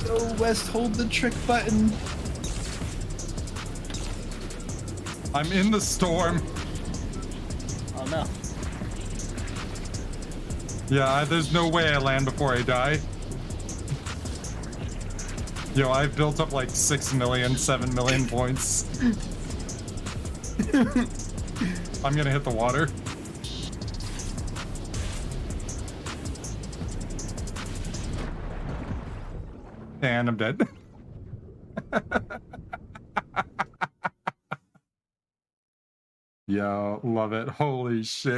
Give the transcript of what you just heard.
Go, West, hold the trick button. I'm in the storm. Oh no. Yeah, there's no way I land before I die. Yo, I've built up like 6 million, 7 million points. I'm gonna hit the water. And I'm dead. Yo, love it. Holy shit.